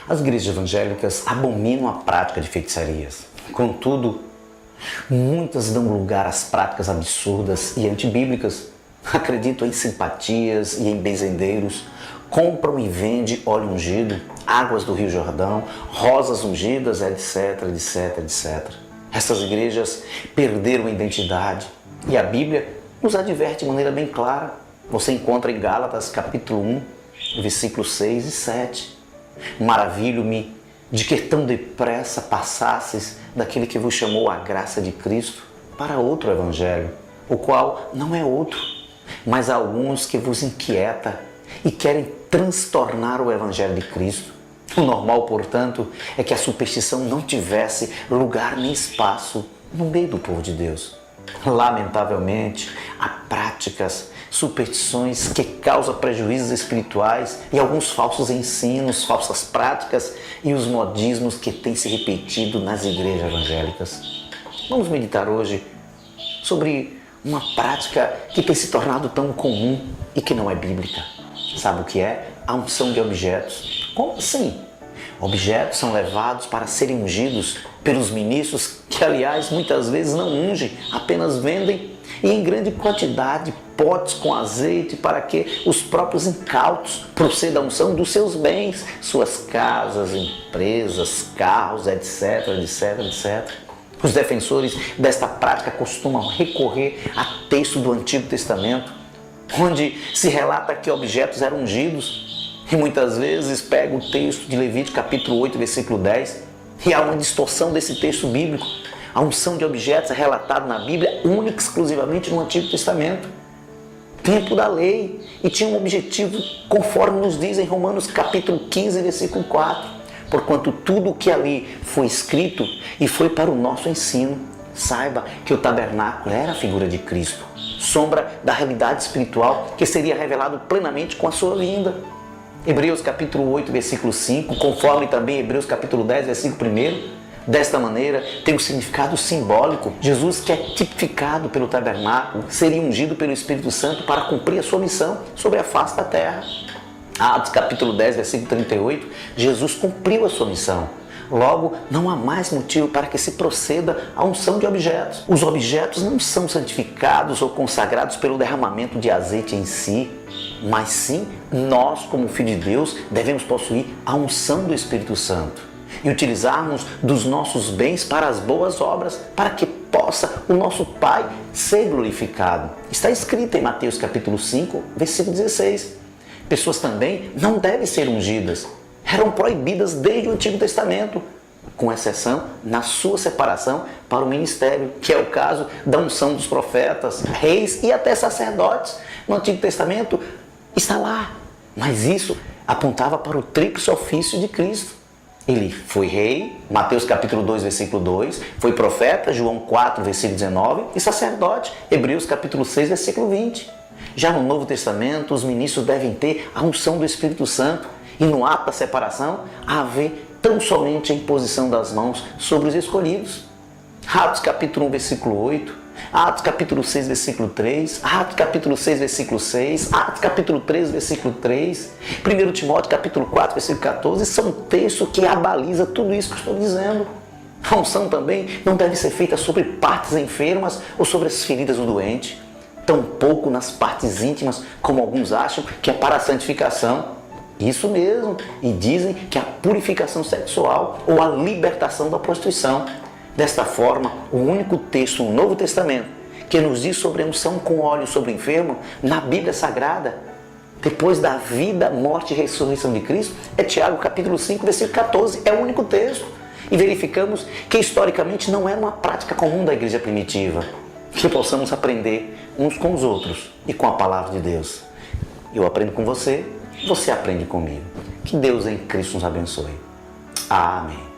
As igrejas evangélicas abominam a prática de feitiçarias. Contudo, muitas dão lugar às práticas absurdas e antibíblicas. Acreditam em simpatias e em benzendeiros, compram e vendem óleo ungido, águas do Rio Jordão, rosas ungidas, etc, etc, etc. Essas igrejas perderam a identidade e a Bíblia nos adverte de maneira bem clara. Você encontra em Gálatas capítulo 1, versículos 6 e 7. Maravilho-me de que tão depressa passasses daquele que vos chamou a graça de Cristo para outro evangelho, o qual não é outro, mas alguns que vos inquieta e querem transtornar o evangelho de Cristo. O normal, portanto, é que a superstição não tivesse lugar nem espaço no meio do povo de Deus. Lamentavelmente, há práticas, superstições que causam prejuízos espirituais e alguns falsos ensinos, falsas práticas e os modismos que têm se repetido nas igrejas evangélicas. Vamos meditar hoje sobre uma prática que tem se tornado tão comum e que não é bíblica. Sabe o que é? A unção de objetos. Como assim? Objetos são levados para serem ungidos pelos ministros que, aliás, muitas vezes não ungem, apenas vendem e em grande quantidade potes com azeite para que os próprios incautos procedam à unção dos seus bens, suas casas, empresas, carros, etc, etc, etc. Os defensores desta prática costumam recorrer a texto do Antigo Testamento, onde se relata que objetos eram ungidos, e muitas vezes pega o texto de Levítico capítulo 8, versículo 10, e há uma distorção desse texto bíblico. A unção de objetos é relatada na Bíblia única e exclusivamente no Antigo Testamento, tempo da lei, e tinha um objetivo conforme nos diz em Romanos capítulo 15, versículo 4. Porquanto tudo o que ali foi escrito e foi para o nosso ensino, saiba que o tabernáculo era a figura de Cristo, sombra da realidade espiritual que seria revelado plenamente com a sua vinda. Hebreus capítulo 8, versículo 5, conforme também Hebreus capítulo 10, versículo 1, desta maneira tem um significado simbólico. Jesus, que é tipificado pelo tabernáculo, seria ungido pelo Espírito Santo para cumprir a sua missão sobre a face da terra. Atos capítulo 10, versículo 38, Jesus cumpriu a sua missão. Logo, não há mais motivo para que se proceda à unção de objetos. Os objetos não são santificados ou consagrados pelo derramamento de azeite em si, mas sim nós, como filho de Deus, devemos possuir a unção do Espírito Santo e utilizarmos dos nossos bens para as boas obras, para que possa o nosso Pai ser glorificado. Está escrito em Mateus capítulo 5, versículo 16. Pessoas também não devem ser ungidas. Eram proibidas desde o Antigo Testamento, com exceção na sua separação para o ministério, que é o caso da unção dos profetas, reis e até sacerdotes. No Antigo Testamento está lá, mas isso apontava para o tríplice ofício de Cristo. Ele foi rei, Mateus capítulo 2, versículo 2, foi profeta, João 4, versículo 19, e sacerdote, Hebreus capítulo 6, versículo 20. Já no Novo Testamento, os ministros devem ter a unção do Espírito Santo, e no ato da separação, haver tão somente a imposição das mãos sobre os escolhidos. Atos capítulo 1, versículo 8, Atos capítulo 6, versículo 3, Atos capítulo 6, versículo 6, Atos capítulo 3, versículo 3, 1 Timóteo capítulo 4, versículo 14, são textos que abalizam tudo isso que estou dizendo. A unção também não deve ser feita sobre partes enfermas ou sobre as feridas do doente, tampouco nas partes íntimas, como alguns acham que é para a santificação. Isso mesmo, e dizem que é a purificação sexual ou a libertação da prostituição. Desta forma, o único texto no Novo Testamento que nos diz sobre a unção com óleo sobre o enfermo, na Bíblia Sagrada, depois da vida, morte e ressurreição de Cristo, é Tiago capítulo 5, versículo 14, é o único texto. E verificamos que historicamente não era uma prática comum da igreja primitiva. Que possamos aprender uns com os outros e com a palavra de Deus. Eu aprendo com você, você aprende comigo. Que Deus em Cristo nos abençoe. Amém.